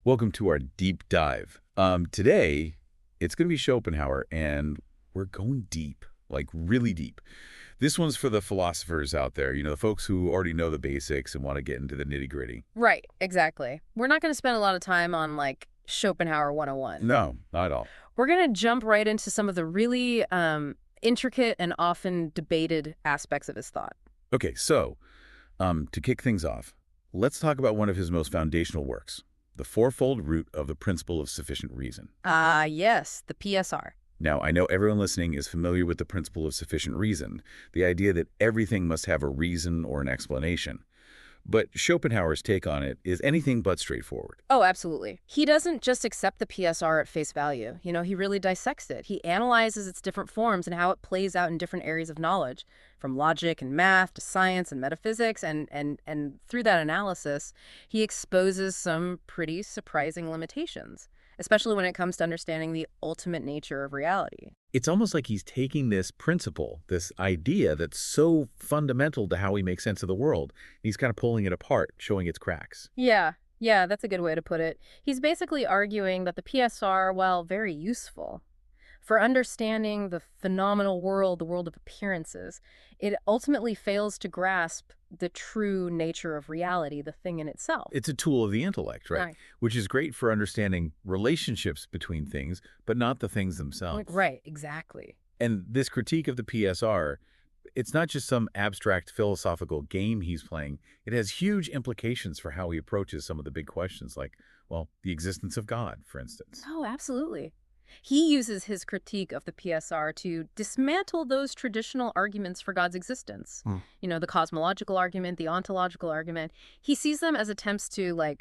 Welcome to our deep dive. Today, it's going to be Schopenhauer, and we're going deep, like really deep. This one's for the philosophers out there, the folks who already know the basics and want to get into the nitty-gritty. Right, exactly. We're not going to spend a lot of time on Schopenhauer 101. No, not at all. We're going to jump right into some of the really intricate and often debated aspects of his thought. Okay, so to kick things off, let's talk about one of his most foundational works, the fourfold root of the principle of sufficient reason. Yes, the PSR. Now, I know everyone listening is familiar with the principle of sufficient reason, the idea that everything must have a reason or an explanation. But Schopenhauer's take on it is anything but straightforward. Oh, absolutely. He doesn't just accept the PSR at face value. He really dissects it. He analyzes its different forms and how it plays out in different areas of knowledge, from logic and math to science and metaphysics. And through that analysis, he exposes some pretty surprising limitations, especially when it comes to understanding the ultimate nature of reality. It's almost like he's taking this principle, this idea that's so fundamental to how we make sense of the world, and he's kind of pulling it apart, showing its cracks. Yeah, that's a good way to put it. He's basically arguing that the PSR, while very useful for understanding the phenomenal world, the world of appearances, it ultimately fails to grasp the true nature of reality, the thing in itself. It's a tool of the intellect, right? Right. Which is great for understanding relationships between things, but not the things themselves. Right, exactly. And this critique of the PSR, it's not just some abstract philosophical game he's playing. It has huge implications for how he approaches some of the big questions like, well, the existence of God, for instance. Oh, absolutely. He uses his critique of the PSR to dismantle those traditional arguments for God's existence. The cosmological argument, the ontological argument. He sees them as attempts to,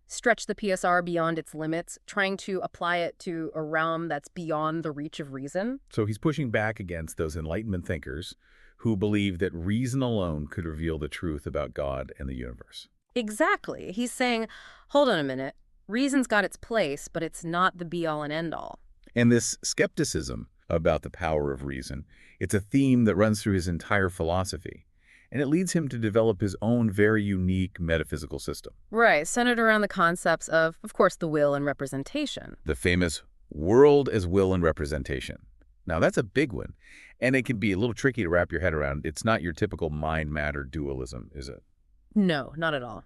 stretch the PSR beyond its limits, trying to apply it to a realm that's beyond the reach of reason. So he's pushing back against those Enlightenment thinkers who believe that reason alone could reveal the truth about God and the universe. Exactly. He's saying, hold on a minute. Reason's got its place, but it's not the be-all and end-all. And this skepticism about the power of reason, it's a theme that runs through his entire philosophy. And it leads him to develop his own very unique metaphysical system. Right, centered around the concepts of course, the will and representation. The famous world as will and representation. Now, that's a big one. And it can be a little tricky to wrap your head around. It's not your typical mind-matter dualism, is it? No, not at all.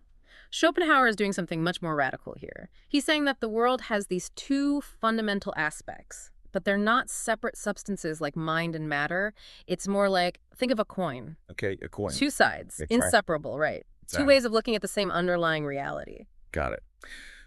Schopenhauer is doing something much more radical here. He's saying that the world has these two fundamental aspects, but they're not separate substances like mind and matter. It's more like, think of a coin. Okay, a coin. Two sides, Okay, try. inseparable, right? Two ways of looking at the same underlying reality. Got it.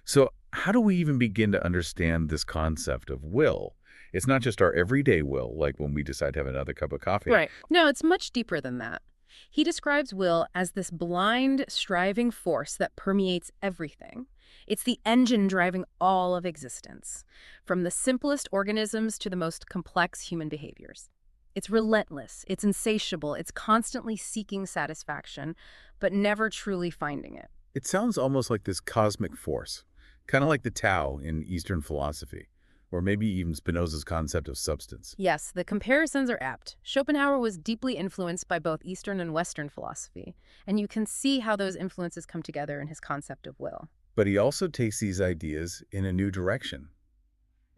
So how do we even begin to understand this concept of will? It's not just our everyday will, like when we decide to have another cup of coffee. Right. No, it's much deeper than that. He describes will as this blind, striving force that permeates everything. It's the engine driving all of existence, from the simplest organisms to the most complex human behaviors. It's relentless, it's insatiable, it's constantly seeking satisfaction, but never truly finding it. It sounds almost like this cosmic force, kind of like the Tao in Eastern philosophy, or maybe even Spinoza's concept of substance. Yes, the comparisons are apt. Schopenhauer was deeply influenced by both Eastern and Western philosophy, and you can see how those influences come together in his concept of will. But he also takes these ideas in a new direction,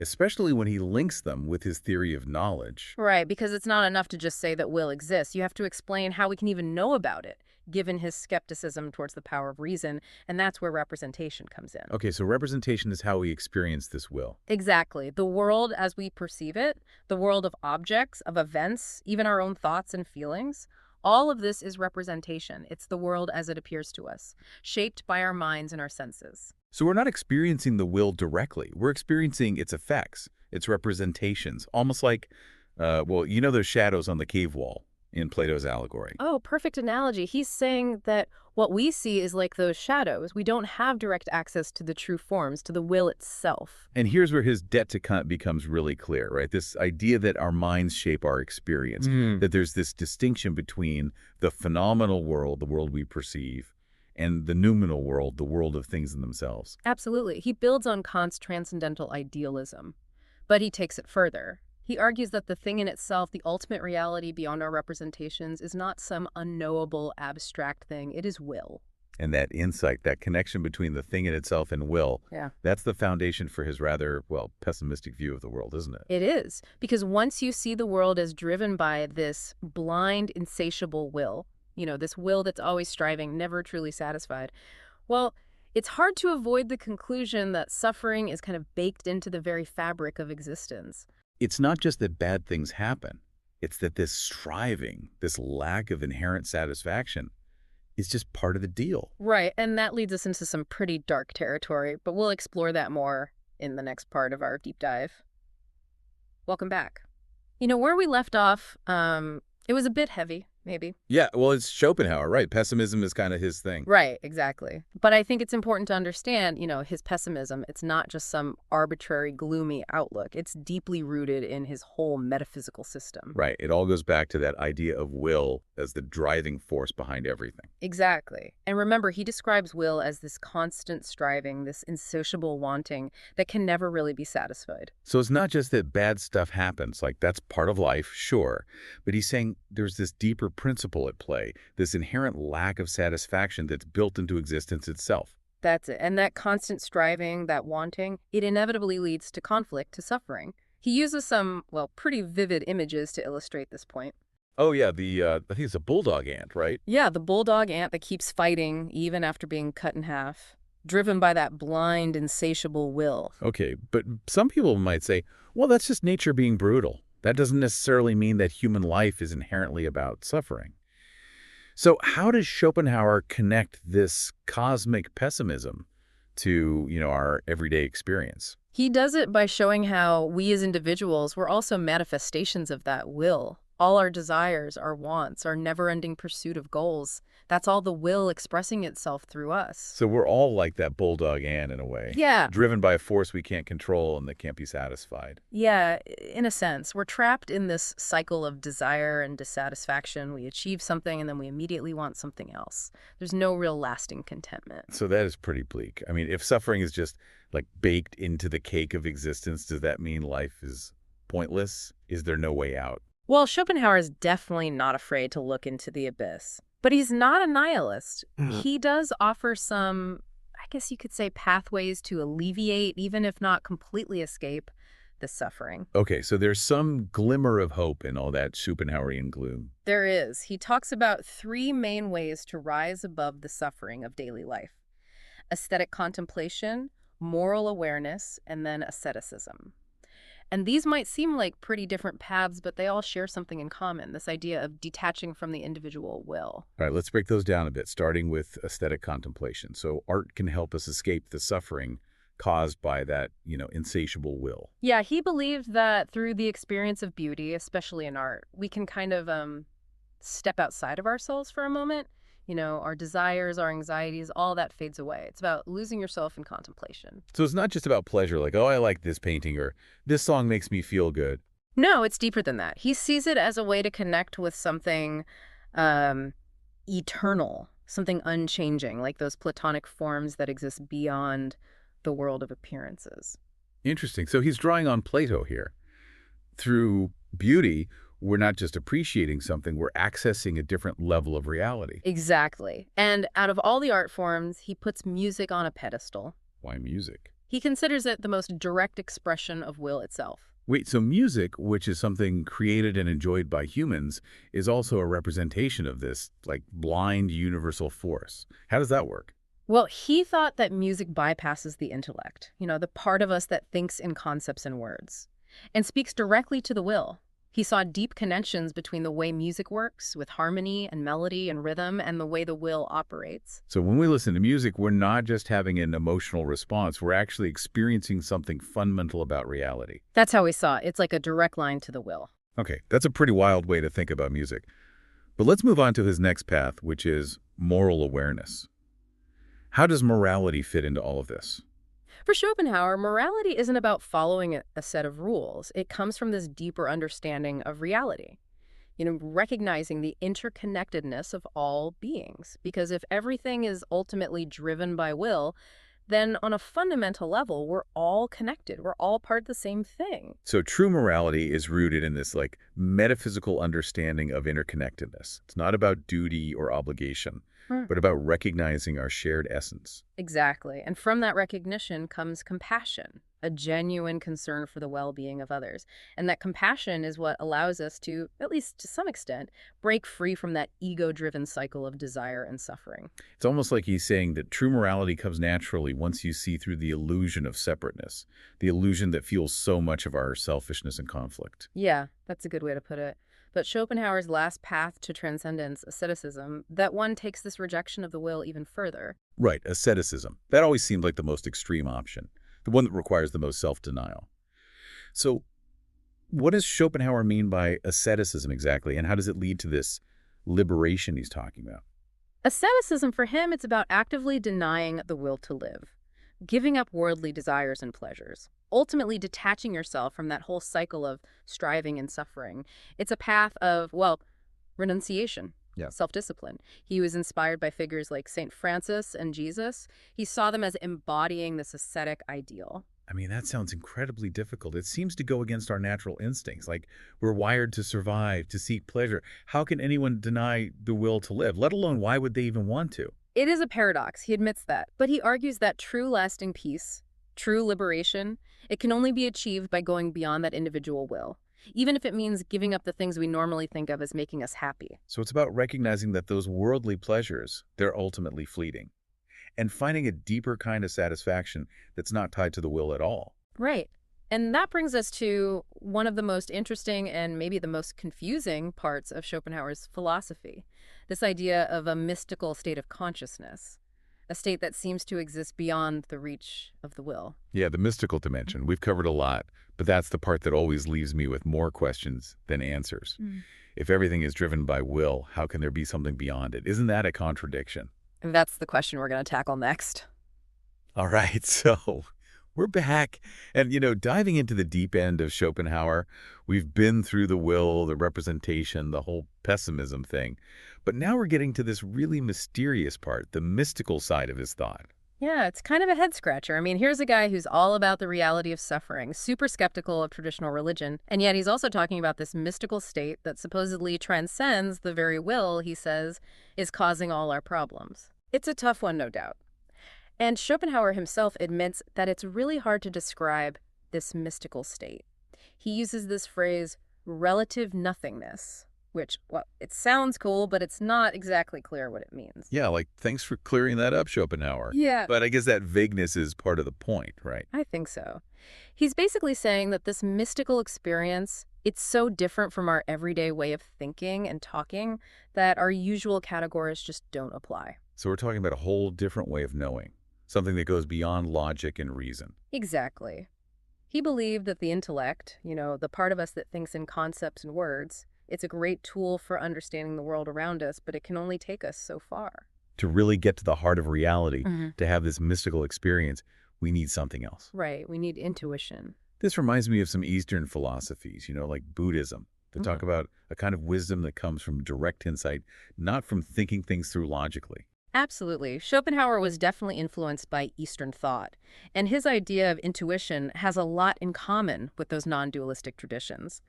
especially when he links them with his theory of knowledge. Right, because it's not enough to just say that will exists. You have to explain how we can even know about it, given his skepticism towards the power of reason, and that's where representation comes in. Okay, so representation is how we experience this will. Exactly. The world as we perceive it, the world of objects, of events, even our own thoughts and feelings, all of this is representation. It's the world as it appears to us, shaped by our minds and our senses. So we're not experiencing the will directly. We're experiencing its effects, its representations, almost like, those shadows on the cave wall in Plato's allegory. Oh, perfect analogy. He's saying that what we see is like those shadows. We don't have direct access to the true forms, to the will itself. And here's where his debt to Kant becomes really clear, right? This idea that our minds shape our experience, that there's this distinction between the phenomenal world, the world we perceive, and the noumenal world, the world of things in themselves. Absolutely. He builds on Kant's transcendental idealism, but he takes it further. He argues that the thing in itself, the ultimate reality beyond our representations, is not some unknowable, abstract thing. It is will. And that insight, that connection between the thing in itself and will, Yeah. that's the foundation for his rather, well, pessimistic view of the world, isn't it? It is, because once you see the world as driven by this blind, insatiable will, this will that's always striving, never truly satisfied, well, it's hard to avoid the conclusion that suffering is kind of baked into the very fabric of existence. It's not just that bad things happen. It's that this striving, this lack of inherent satisfaction, is just part of the deal. Right, and that leads us into some pretty dark territory, but we'll explore that more in the next part of our deep dive. Welcome back. Where we left off, it was a bit heavy, maybe. Yeah, well, it's Schopenhauer, right? Pessimism is kind of his thing. Right, exactly. But I think it's important to understand, his pessimism. It's not just some arbitrary, gloomy outlook. It's deeply rooted in his whole metaphysical system. Right. It all goes back to that idea of will as the driving force behind everything. Exactly. And remember, he describes will as this constant striving, this insatiable wanting that can never really be satisfied. So it's not just that bad stuff happens, like that's part of life, sure. But he's saying there's this deeper principle at play, this inherent lack of satisfaction that's built into existence itself. That's it. And that constant striving, that wanting, it inevitably leads to conflict, to suffering. He uses some, well, pretty vivid images to illustrate this point. Oh, yeah, I think it's a bulldog ant, right? Yeah, the bulldog ant that keeps fighting even after being cut in half, driven by that blind, insatiable will. Okay, but some people might say, well, that's just nature being brutal. That doesn't necessarily mean that human life is inherently about suffering. So how does Schopenhauer connect this cosmic pessimism to, our everyday experience? He does it by showing how we as individuals, we're also manifestations of that will. All our desires, our wants, our never-ending pursuit of goals, that's all the will expressing itself through us. So we're all like that bulldog ant in a way. Yeah. Driven by a force we can't control and that can't be satisfied. Yeah, in a sense. We're trapped in this cycle of desire and dissatisfaction. We achieve something and then we immediately want something else. There's no real lasting contentment. So that is pretty bleak. I mean, if suffering is just like baked into the cake of existence, does that mean life is pointless? Is there no way out? Well, Schopenhauer is definitely not afraid to look into the abyss. But he's not a nihilist. He does offer some, I guess you could say, pathways to alleviate, even if not completely escape, the suffering. Okay, so there's some glimmer of hope in all that Schopenhauerian gloom. There is. He talks about 3 main ways to rise above the suffering of daily life: aesthetic contemplation, moral awareness, and then asceticism. And these might seem like pretty different paths, but they all share something in common, this idea of detaching from the individual will. All right, let's break those down a bit, starting with aesthetic contemplation. So art can help us escape the suffering caused by that, insatiable will. Yeah, he believed that through the experience of beauty, especially in art, we can kind of step outside of ourselves for a moment. Our desires, our anxieties, all that fades away. It's about losing yourself in contemplation. So it's not just about pleasure, like, oh, I like this painting, or this song makes me feel good. No, it's deeper than that. He sees it as a way to connect with something eternal, something unchanging, like those Platonic forms that exist beyond the world of appearances. Interesting. So he's drawing on Plato here. Through beauty, we're not just appreciating something, we're accessing a different level of reality. Exactly. And out of all the art forms, he puts music on a pedestal. Why music? He considers it the most direct expression of will itself. Wait, so music, which is something created and enjoyed by humans, is also a representation of this, like, blind universal force. How does that work? Well, he thought that music bypasses the intellect, the part of us that thinks in concepts and words, and speaks directly to the will. He saw deep connections between the way music works, with harmony and melody and rhythm, and the way the will operates. So when we listen to music, we're not just having an emotional response, we're actually experiencing something fundamental about reality. That's how he saw it. It's like a direct line to the will. Okay, that's a pretty wild way to think about music. But let's move on to his next path, which is moral awareness. How does morality fit into all of this? For Schopenhauer, morality isn't about following a set of rules. It comes from this deeper understanding of reality. Recognizing the interconnectedness of all beings. Because if everything is ultimately driven by will, then on a fundamental level, we're all connected. We're all part of the same thing. So true morality is rooted in this metaphysical understanding of interconnectedness. It's not about duty or obligation, Hmm. but about recognizing our shared essence. Exactly. And from that recognition comes compassion, a genuine concern for the well-being of others. And that compassion is what allows us to, at least to some extent, break free from that ego-driven cycle of desire and suffering. It's almost like he's saying that true morality comes naturally once you see through the illusion of separateness, the illusion that fuels so much of our selfishness and conflict. Yeah, that's a good way to put it. But Schopenhauer's last path to transcendence, asceticism, that one takes this rejection of the will even further. Right, asceticism. That always seemed like the most extreme option, the one that requires the most self-denial. So what does Schopenhauer mean by asceticism exactly, and how does it lead to this liberation he's talking about? Asceticism for him, it's about actively denying the will to live, giving up worldly desires and pleasures, ultimately detaching yourself from that whole cycle of striving and suffering. It's a path of, well, renunciation, Yeah. self-discipline. He was inspired by figures like St. Francis and Jesus. He saw them as embodying this ascetic ideal. I mean, that sounds incredibly difficult. It seems to go against our natural instincts. Like, we're wired to survive, to seek pleasure. How can anyone deny the will to live, let alone why would they even want to? It is a paradox, he admits that, but he argues that true lasting peace, true liberation, it can only be achieved by going beyond that individual will, even if it means giving up the things we normally think of as making us happy. So it's about recognizing that those worldly pleasures, they're ultimately fleeting, and finding a deeper kind of satisfaction that's not tied to the will at all. Right. And that brings us to one of the most interesting and maybe the most confusing parts of Schopenhauer's philosophy, this idea of a mystical state of consciousness, a state that seems to exist beyond the reach of the will. Yeah, the mystical dimension. We've covered a lot, but that's the part that always leaves me with more questions than answers. Mm. If everything is driven by will, how can there be something beyond it? Isn't that a contradiction? And that's the question we're going to tackle next. All right, so we're back. And, diving into the deep end of Schopenhauer, we've been through the will, the representation, the whole pessimism thing. But now we're getting to this really mysterious part, the mystical side of his thought. Yeah, it's kind of a head scratcher. I mean, here's a guy who's all about the reality of suffering, super skeptical of traditional religion, and yet he's also talking about this mystical state that supposedly transcends the very will, he says, is causing all our problems. It's a tough one, no doubt. And Schopenhauer himself admits that it's really hard to describe this mystical state. He uses this phrase, relative nothingness, which, well, it sounds cool, but it's not exactly clear what it means. Yeah, like, thanks for clearing that up, Schopenhauer. Yeah. But I guess that vagueness is part of the point, right? I think so. He's basically saying that this mystical experience, it's so different from our everyday way of thinking and talking that our usual categories just don't apply. So we're talking about a whole different way of knowing, something that goes beyond logic and reason. Exactly. He believed that the intellect, the part of us that thinks in concepts and words, it's a great tool for understanding the world around us, but it can only take us so far. To really get to the heart of reality, Mhm. to have this mystical experience, we need something else. Right. We need intuition. This reminds me of some Eastern philosophies, like Buddhism, that talk Mhm. about a kind of wisdom that comes from direct insight, not from thinking things through logically. Absolutely. Schopenhauer was definitely influenced by Eastern thought, and his idea of intuition has a lot in common with those non-dualistic traditions.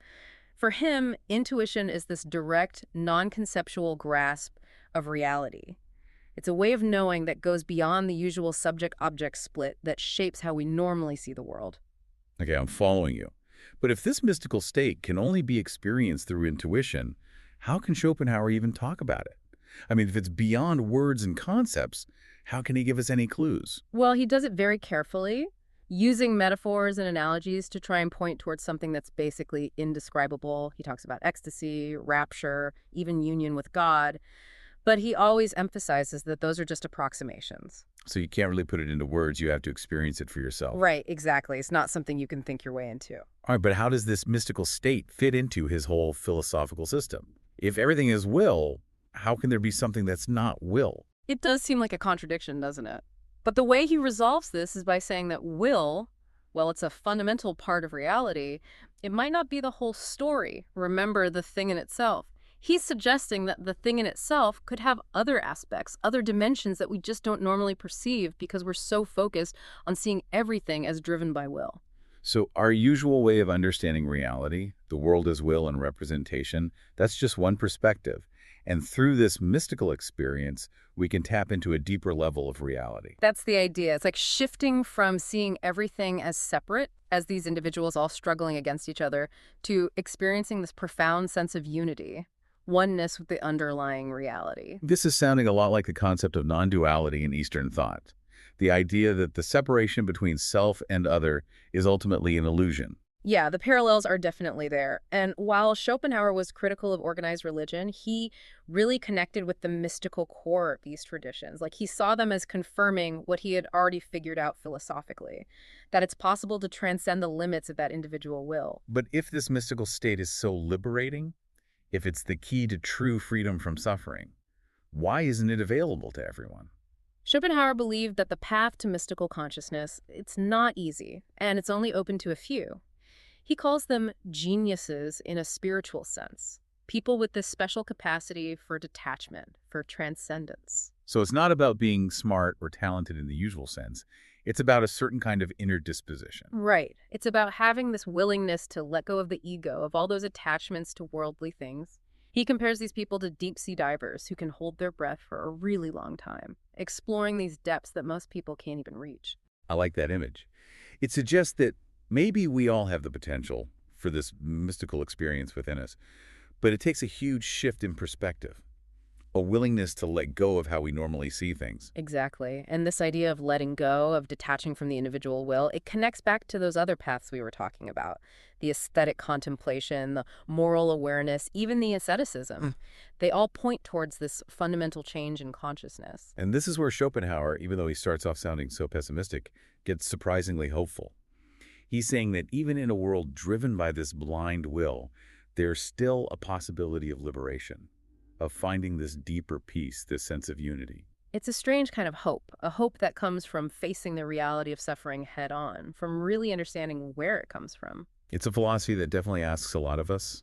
For him, intuition is this direct, non-conceptual grasp of reality. It's a way of knowing that goes beyond the usual subject-object split that shapes how we normally see the world. Okay, I'm following you. But if this mystical state can only be experienced through intuition, how can Schopenhauer even talk about it? I mean, if it's beyond words and concepts, how can he give us any clues? Well, he does it very carefully, using metaphors and analogies to try and point towards something that's basically indescribable. He talks about ecstasy, rapture, even union with God. But he always emphasizes that those are just approximations. So you can't really put it into words, you have to experience it for yourself. Right, exactly. It's not something you can think your way into. All right, but how does this mystical state fit into his whole philosophical system? If everything is will, how can there be something that's not will? It does seem like a contradiction, doesn't it? But the way he resolves this is by saying that will, well, it's a fundamental part of reality, it might not be the whole story. Remember the thing in itself. He's suggesting that the thing in itself could have other aspects, other dimensions that we just don't normally perceive because we're so focused on seeing everything as driven by will. So our usual way of understanding reality, the world as will and representation, that's just one perspective. And through this mystical experience, we can tap into a deeper level of reality. That's the idea. It's like shifting from seeing everything as separate, as these individuals all struggling against each other, to experiencing this profound sense of unity, oneness with the underlying reality. This is sounding a lot like the concept of non-duality in Eastern thought, the idea that the separation between self and other is ultimately an illusion. Yeah, the parallels are definitely there. And while Schopenhauer was critical of organized religion, he really connected with the mystical core of these traditions. Like he saw them as confirming what he had already figured out philosophically, that it's possible to transcend the limits of that individual will. But if this mystical state is so liberating, if it's the key to true freedom from suffering, why isn't it available to everyone? Schopenhauer believed that the path to mystical consciousness, it's not easy, and it's only open to a few. He calls them geniuses in a spiritual sense, people with this special capacity for detachment, for transcendence. So it's not about being smart or talented in the usual sense. It's about a certain kind of inner disposition. Right. It's about having this willingness to let go of the ego, of all those attachments to worldly things. He compares these people to deep-sea divers who can hold their breath for a really long time, exploring these depths that most people can't even reach. I like that image. It suggests that maybe we all have the potential for this mystical experience within us, but it takes a huge shift in perspective, a willingness to let go of how we normally see things. Exactly. And this idea of letting go, of detaching from the individual will, it connects back to those other paths we were talking about. The aesthetic contemplation, the moral awareness, even the asceticism. They all point towards this fundamental change in consciousness. And this is where Schopenhauer, even though he starts off sounding so pessimistic, gets surprisingly hopeful. He's saying that even in a world driven by this blind will, there's still a possibility of liberation, of finding this deeper peace, this sense of unity. It's a strange kind of hope, a hope that comes from facing the reality of suffering head on, from really understanding where it comes from. It's a philosophy that definitely asks a lot of us,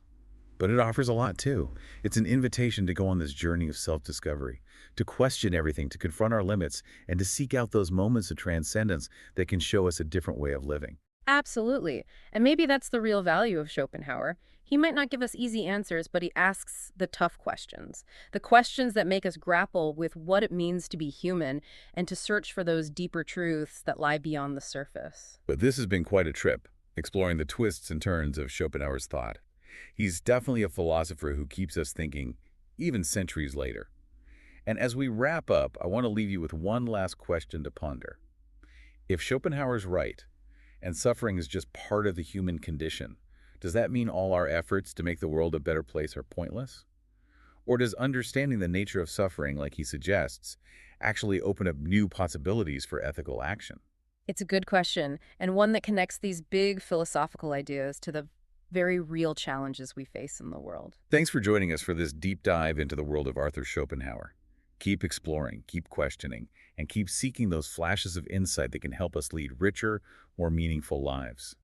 but it offers a lot too. It's an invitation to go on this journey of self-discovery, to question everything, to confront our limits, and to seek out those moments of transcendence that can show us a different way of living. Absolutely. And maybe that's the real value of Schopenhauer. He might not give us easy answers, but he asks the tough questions, the questions that make us grapple with what it means to be human and to search for those deeper truths that lie beyond the surface. But this has been quite a trip, exploring the twists and turns of Schopenhauer's thought. He's definitely a philosopher who keeps us thinking, even centuries later. And as we wrap up, I want to leave you with one last question to ponder. If Schopenhauer's right, and suffering is just part of the human condition, does that mean all our efforts to make the world a better place are pointless? Or does understanding the nature of suffering, like he suggests, actually open up new possibilities for ethical action? It's a good question, and one that connects these big philosophical ideas to the very real challenges we face in the world. Thanks for joining us for this deep dive into the world of Arthur Schopenhauer. Keep exploring, keep questioning, and keep seeking those flashes of insight that can help us lead richer, more meaningful lives.